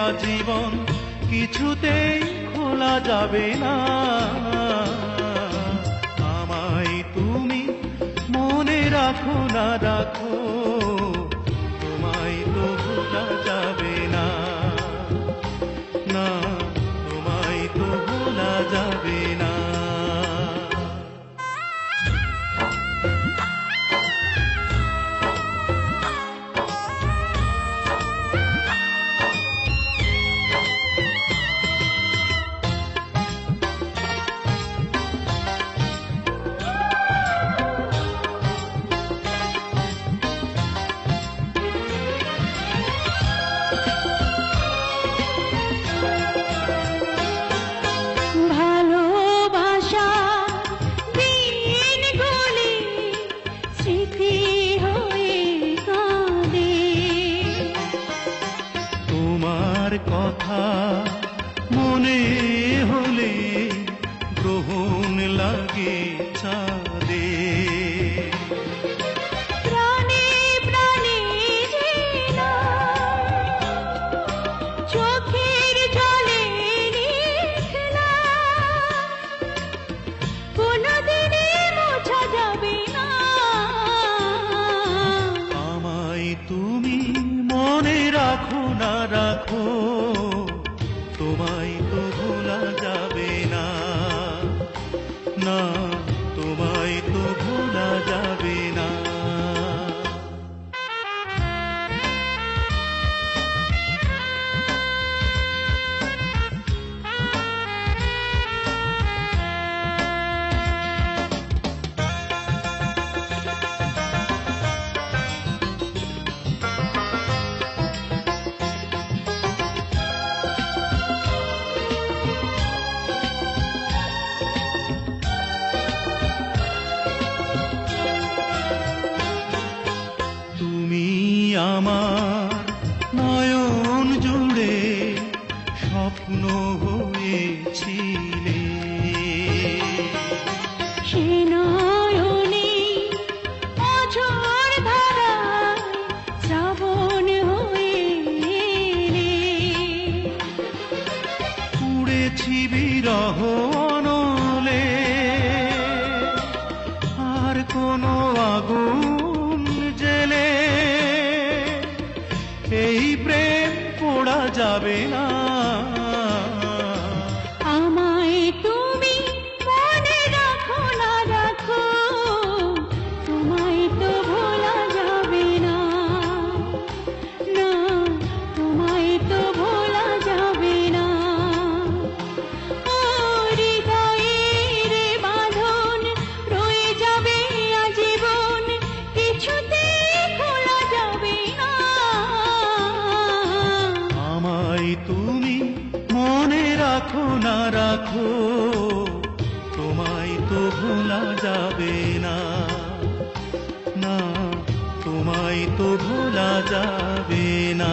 আজীবন কিছুতেই খোলা যাবে না। আমায় তুমি মনে রাখো না রাখো, তোমায় তো ভোলা যাবে না, না তোমায় তো ভোলা যাবে না। কথা মনে হলে গ্রহণ লাগে চাঁদে, প্রাণে প্রাণে চোখের জলে কোনদিনই মোছা যাবে না। আমায় তুমি মনে রাখো না রাখো, তোমায় তো ভোলা যাবে না, না তোমায় তো ভোলা যাবে না। আমার নয়ন জুড়ে স্বপ্ন হয়েছিলে, সে নয়নে অঝোর ধারায় শ্রাবণ হয়ে পুড়েছি বিরহ অনলে, আর কোনো আগুন জেলে এই প্রেম পোড়া যাবে না। আমায় তুমি মনে রাখো না রাখো, তোমায় তো ভোলা যাবে না, না তোমায় তো ভোলা যাবে না। ও হৃদয়ের বাঁধন রয়ে যাবে আজীবন, কিছুতেই খোলা যাবে না। আমায় তুমি মনে রাখো না রাখো, তোমায় তো ভোলা যাবে না, না তোমায় তো ভোলা যাবে না।